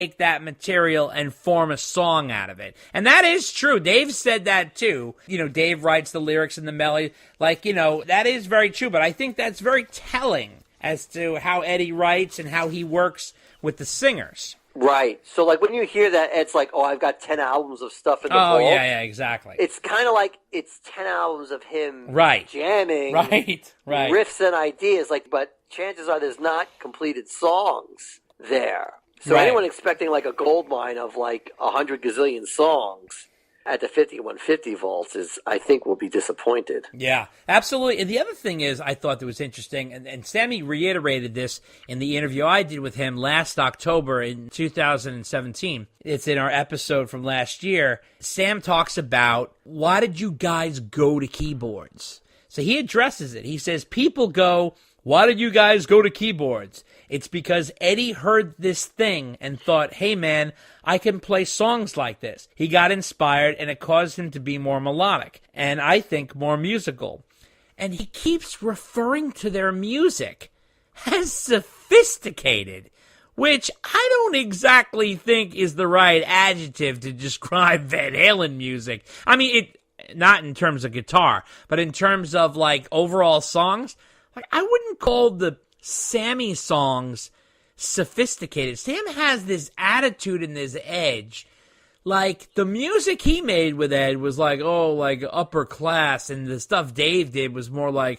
take that material and form a song out of it. And that is true. Dave said that too. Dave writes the lyrics and the melody. That is very true. But I think that's very telling as to how Eddie writes and how he works with the singers. Right. So, when you hear that, it's like, oh, I've got 10 albums of stuff in the vault. Oh, yeah, exactly. It's kind of like it's 10 albums of him jamming. Right. Riffs and ideas. But chances are there's not completed songs there. So anyone expecting a gold mine of 100 gazillion songs at the 5150 vaults I think will be disappointed. Yeah, absolutely. And the other thing is, I thought that was interesting, and Sammy reiterated this in the interview I did with him last October in 2017. It's in our episode from last year. Sam talks about, why did you guys go to keyboards? So he addresses it. He says, people go, why did you guys go to keyboards? It's because Eddie heard this thing and thought, hey man, I can play songs like this. He got inspired and it caused him to be more melodic and I think more musical. And he keeps referring to their music as sophisticated, which I don't exactly think is the right adjective to describe Van Halen music. I mean, not in terms of guitar, but in terms of overall songs. I wouldn't call the Sammy songs sophisticated. Sam has this attitude and this edge. The music he made with Ed was upper class, and the stuff Dave did was more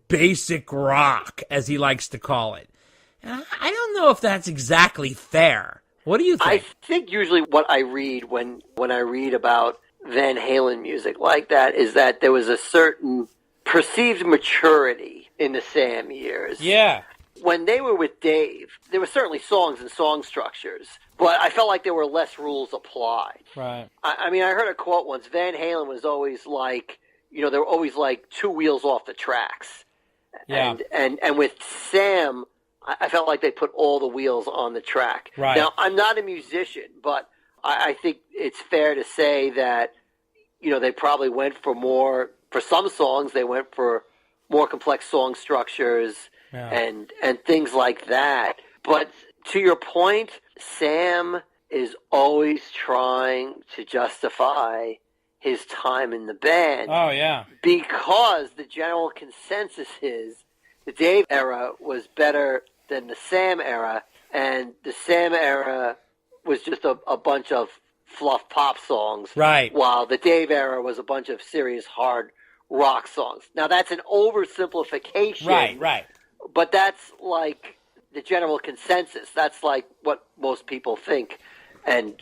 basic rock, as he likes to call it. And I don't know if that's exactly fair. What do you think? I think usually what I read when I read about Van Halen music like that is that there was a certain perceived maturity in the Sam years. Yeah. When they were with Dave, there were certainly songs and song structures, but I felt like there were less rules applied. Right. I mean, I heard a quote once, Van Halen was always they were always two wheels off the tracks. Yeah. And with Sam, I felt like they put all the wheels on the track. Right. Now, I'm not a musician, but I think it's fair to say that, they probably went for some songs, they went for more complex song structures and things like that. But to your point, Sam is always trying to justify his time in the band. Oh, yeah. Because the general consensus is the Dave era was better than the Sam era, and the Sam era was just a bunch of fluff pop songs. Right. While the Dave era was a bunch of serious hard rock songs. Now, that's an oversimplification. Right. But that's the general consensus. That's what most people think, and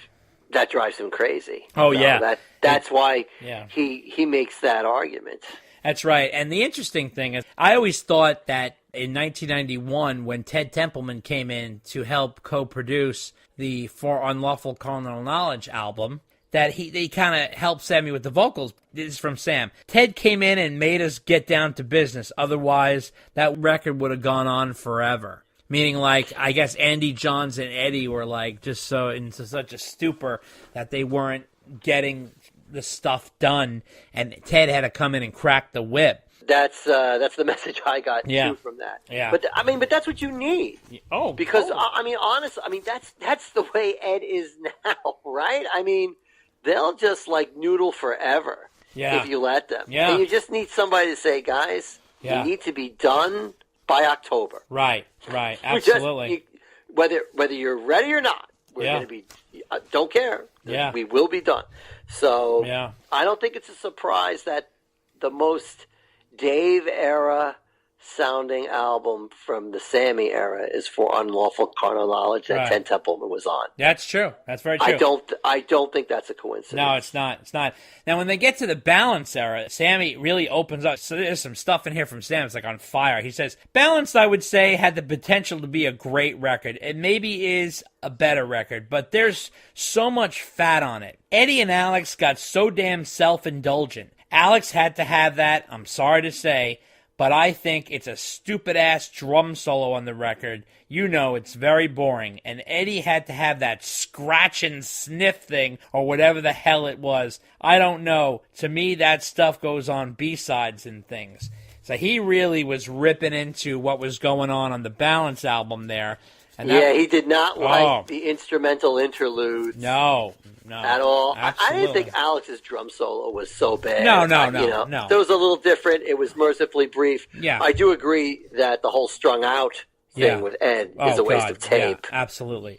that drives him crazy. Oh, yeah. That's why he makes that argument. That's right. And the interesting thing is, I always thought that in 1991, when Ted Templeman came in to help co-produce the For Unlawful Carnal Knowledge album, that he kind of helped Sammy with the vocals. This is from Sam. Ted came in and made us get down to business. Otherwise, that record would have gone on forever. Meaning, I guess Andy Johns and Eddie were just so into such a stupor that they weren't getting the stuff done, and Ted had to come in and crack the whip. That's the message I got too from that. Yeah. But that's what you need. Oh, because honestly, that's the way Ed is now, right? I mean, they'll just noodle forever if you let them. Yeah. And you just need somebody to say, guys, you need to be done by October. Right. Absolutely. Whether you're ready or not, we're going to be. Don't care. Yeah. We will be done. So I don't think it's a surprise that the most Dave era sounding album from the Sammy era is For Unlawful Carnal Knowledge that Ted Templeman was on. That's true. That's very true. I don't think that's a coincidence. No, it's not. It's not. Now, when they get to the Balance era, Sammy really opens up. So there's some stuff in here from Sam. It's on fire. He says, Balanced, I would say, had the potential to be a great record. It maybe is a better record, but there's so much fat on it. Eddie and Alex got so damn self-indulgent. Alex had to have that, I'm sorry to say, but I think it's a stupid-ass drum solo on the record. It's very boring. And Eddie had to have that scratch and sniff thing, or whatever the hell it was. I don't know. To me, that stuff goes on B-sides and things. So he really was ripping into what was going on the Balance album there. He did not like the instrumental interludes. No. At all. Absolutely. I didn't think Alex's drum solo was so bad. No. It was a little different. It was mercifully brief. Yeah. I do agree that the whole strung out thing with Ed is a waste of tape. Yeah, absolutely.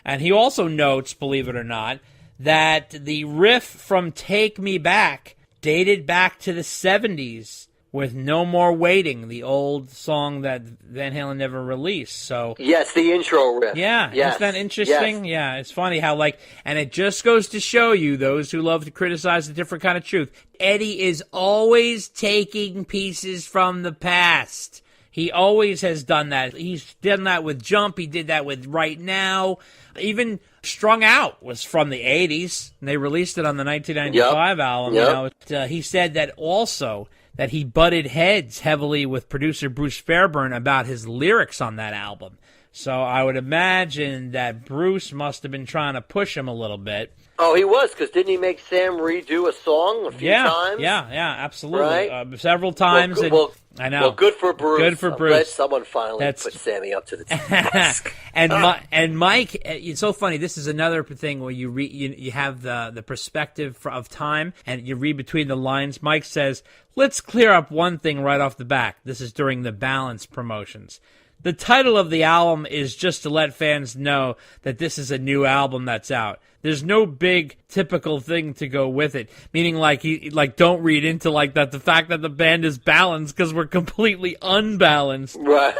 And he also notes, believe it or not, that the riff from Take Me Back dated back to the 70s with No More Waiting, the old song that Van Halen never released. So yes, the intro riff. Yeah, yes. Isn't that interesting? Yes. Yeah, it's funny how, and it just goes to show you, those who love to criticize a different kind of truth, Eddie is always taking pieces from the past. He always has done that. He's done that with Jump. He did that with Right Now. Even Strung Out was from the 80s, and they released it on the 1995 album. Yep. He said that also that he butted heads heavily with producer Bruce Fairbairn about his lyrics on that album. So I would imagine that Bruce must have been trying to push him a little bit. Oh, he was, because didn't he make Sam redo a song a few times? Yeah, absolutely. Right? Several times. I know. Well, good for Bruce. Good for Bruce. I'm glad someone finally put Sammy up to the task. and Mike, it's so funny. This is another thing where you read, you have the perspective of time, and you read between the lines. Mike says, "Let's clear up one thing right off the back." This is during the Balance promotions. The title of the album is just to let fans know that this is a new album that's out. There's no big typical thing to go with it. Meaning, don't read into that the fact that the band is balanced, because we're completely unbalanced, right?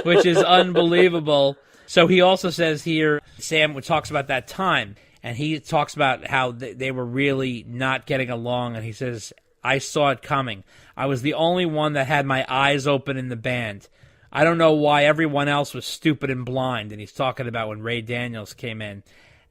Which is unbelievable. So he also says here, Sam talks about that time, and he talks about how they were really not getting along, and he says, "I saw it coming. I was the only one that had my eyes open in the band. I don't know why everyone else was stupid and blind." And he's talking about when Ray Daniels came in.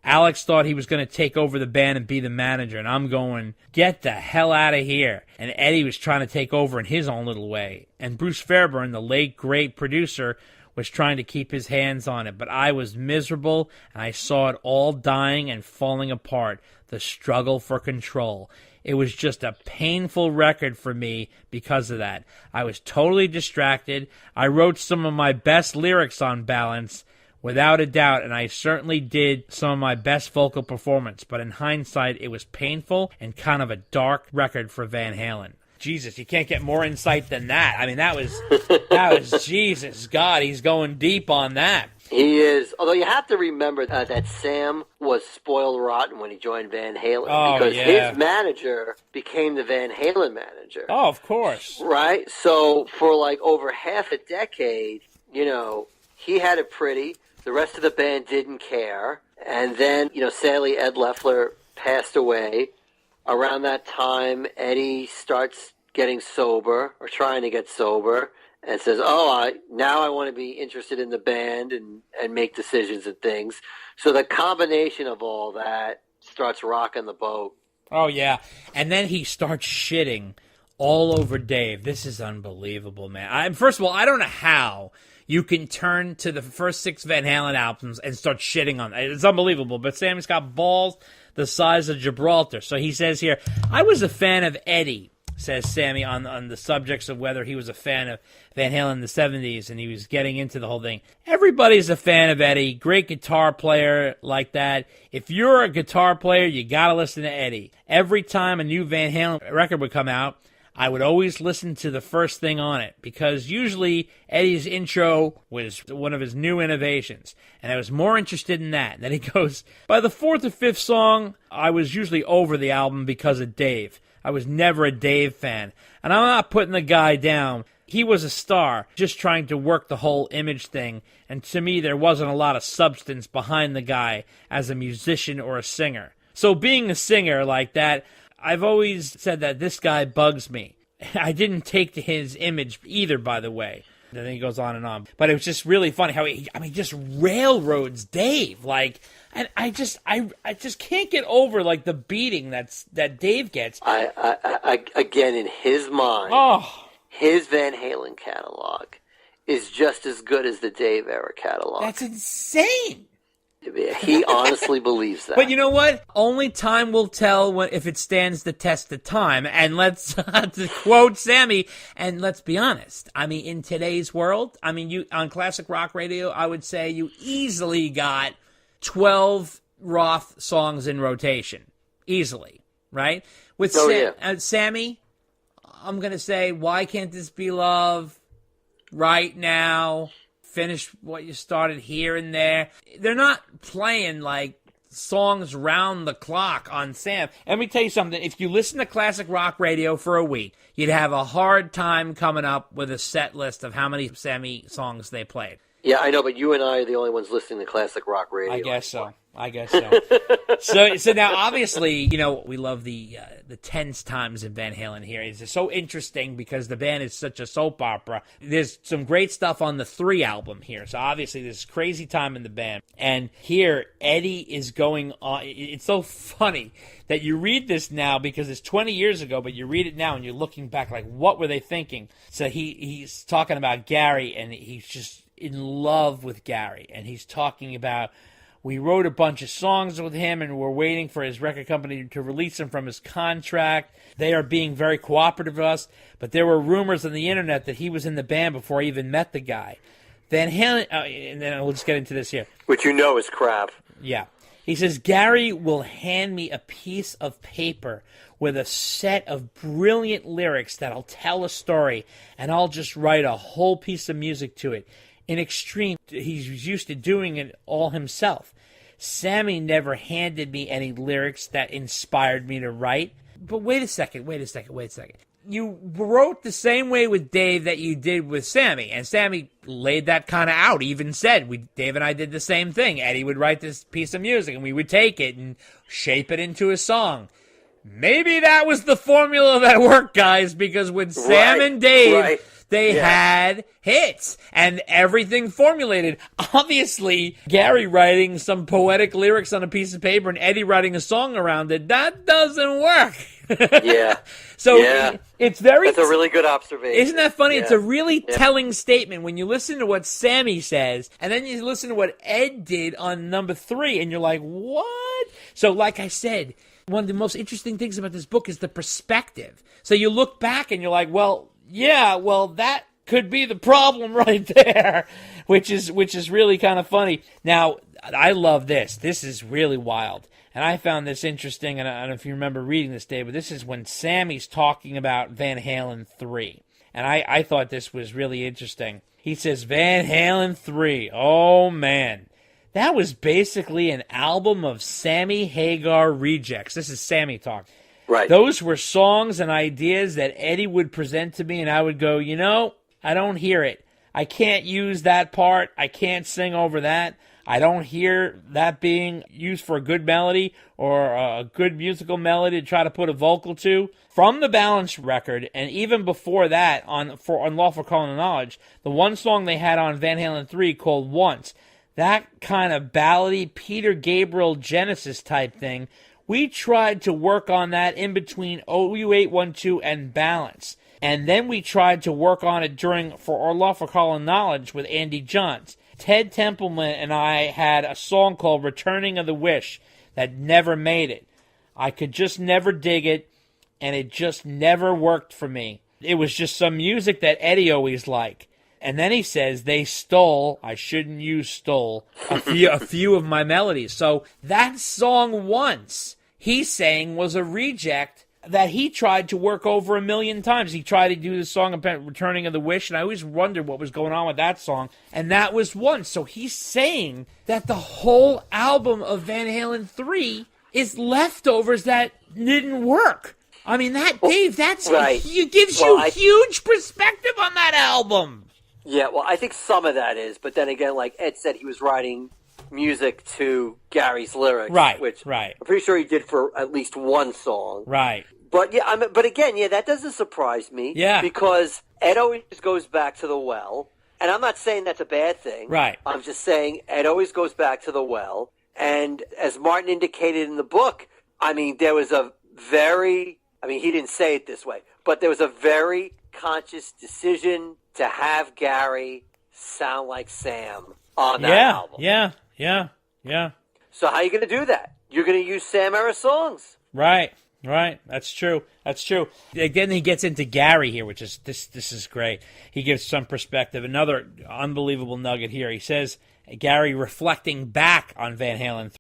"Alex thought he was going to take over the band and be the manager, and I'm going, get the hell out of here." And Eddie was trying to take over in his own little way. And Bruce Fairbairn, the late, great producer, was trying to keep his hands on it. But I was miserable, and I saw it all dying and falling apart, the struggle for control. It was just a painful record for me because of that. I was totally distracted. I wrote some of my best lyrics on Balance, without a doubt, and I certainly did some of my best vocal performance. But in hindsight, it was painful and kind of a dark record for Van Halen. Jesus, you can't get more insight than that. I mean, that was Jesus, God, he's going deep on that. He is. Although you have to remember that Sam was spoiled rotten when he joined Van Halen, because his manager became the Van Halen manager. Oh, of course. Right? So for over half a decade, he had it pretty. The rest of the band didn't care. And then, sadly, Ed Loeffler passed away. Around that time, Eddie starts getting sober, or trying to get sober, and says, now I want to be interested in the band and make decisions and things. So the combination of all that starts rocking the boat. Oh, yeah. And then he starts shitting all over Dave. This is unbelievable, man. First of all, I don't know how you can turn to the first 6 Van Halen albums and start shitting on it. It's unbelievable. But Sammy's got balls the size of Gibraltar. So he says here, "I was a fan of Eddie," says Sammy, on the subjects of whether he was a fan of Van Halen in the 70s, and he was getting into the whole thing. "Everybody's a fan of Eddie. Great guitar player like that. If you're a guitar player, you gotta listen to Eddie. Every time a new Van Halen record would come out, I would always listen to the first thing on it, because usually Eddie's intro was one of his new innovations, and I was more interested in that." Then he goes, "By the 4th or 5th song, I was usually over the album because of Dave. I was never a Dave fan, and I'm not putting the guy down. He was a star, just trying to work the whole image thing, and to me there wasn't a lot of substance behind the guy as a musician or a singer. So being a singer like that, I've always said that this guy bugs me. I didn't take to his image either, by the way." And then he goes on and on. But it was just really funny how he just railroads Dave. And I just can't get over the beating that Dave gets. I again, in his mind, his Van Halen catalog is just as good as the Dave era catalog. That's insane. He honestly believes that. But you know what? Only time will tell if it stands the test of time. And let's to quote Sammy, and let's be honest. I mean, in today's world, I mean, you on classic rock radio, I would say you easily got 12 Roth songs in rotation. Easily, right? With Sammy, I'm going to say, Why Can't This Be Love? Right Now. Finish What You Started Here and There. They're not playing like songs round the clock on Sam. Let me tell you something. If you listen to classic rock radio for a week, you'd have a hard time coming up with a set list of how many Sammy songs they played. Yeah, I know, but you and I are the only ones listening to classic rock radio. I guess so. So now, obviously, you know, we love the tense times in Van Halen here. It's so interesting because the band is such a soap opera. There's some great stuff on the 3 album here. So obviously, there's crazy time in the band. And here, Eddie is going on. It's so funny that you read this now because it's 20 years ago, but you read it now and you're looking back like, what were they thinking? So he's talking about Gary, and he's just in love with Gary. And he's talking about, we wrote a bunch of songs with him, and we're waiting for his record company to release him from his contract. They are being very cooperative with us, but there were rumors on the internet that he was in the band before I even met the guy. Van Halen, and then we'll just get into this here. Which you know is crap. Yeah. He says, Gary will hand me a piece of paper with a set of brilliant lyrics that'll tell a story, and I'll just write a whole piece of music to it. In extreme, he's used to doing it all himself. Sammy never handed me any lyrics that inspired me to write. But wait a second. You wrote the same way with Dave that you did with Sammy, and Sammy laid that kind of out. He even said, Dave and I did the same thing. Eddie would write this piece of music, and we would take it and shape it into a song. Maybe that was the formula that worked, guys, because with Sam and Dave, they had hits and everything formulated. Obviously, Gary writing some poetic lyrics on a piece of paper and Eddie writing a song around it, that doesn't work. Yeah. So it's very... That's a really good observation. Isn't that funny? Yeah. It's a really telling statement when you listen to what Sammy says and then you listen to what Ed did on number 3 and you're like, what? So like I said, one of the most interesting things about this book is the perspective. So you look back and you're like, that could be the problem right there, which is really kind of funny. Now, I love this. This is really wild. And I found this interesting, and I don't know if you remember reading this, Dave, but this is when Sammy's talking about Van Halen 3. And I thought this was really interesting. He says, Van Halen 3, oh man. That was basically an album of Sammy Hagar rejects. This is Sammy talk. Right. Those were songs and ideas that Eddie would present to me, and I would go, I don't hear it. I can't use that part. I can't sing over that. I don't hear that being used for a good melody or a good musical melody to try to put a vocal to. From the Balance record, and even before that, on Unlawful Calling of Knowledge, the one song they had on Van Halen 3 called Once, that kind of ballady Peter Gabriel Genesis type thing, we tried to work on that in between OU812 and Balance. And then we tried to work on it for Unlawful Calling of Knowledge with Andy Johns. Ted Templeman and I had a song called Returning of the Wish that never made it. I could just never dig it, and it just never worked for me. It was just some music that Eddie always liked. And then he says they stole, I shouldn't use stole, a few of my melodies. So that song Once, he's saying, was a reject that he tried to work over 1,000,000 times. He tried to do the song about Returning of the Wish, and I always wondered what was going on with that song. And that was Once. So he's saying that the whole album of Van Halen 3 is leftovers that didn't work. I mean, Dave, that's right. It gives you huge perspective on that album. Yeah, well, I think some of that is, but then again, like Ed said, he was writing music to Gary's lyrics, right? Which I'm pretty sure he did for at least one song, right? But yeah, but again, that doesn't surprise me, because Ed always goes back to the well, and I'm not saying that's a bad thing, right? I'm just saying Ed always goes back to the well, and as Martin indicated in the book, I mean, there was he didn't say it this way, but there was a very conscious decision to have Gary sound like Sam on that album. Yeah. Yeah. So how are you going to do that? You're going to use Sam era songs. Right. That's true. Again, he gets into Gary here, which is this is great. He gives some perspective. Another unbelievable nugget here. He says, Gary reflecting back on Van Halen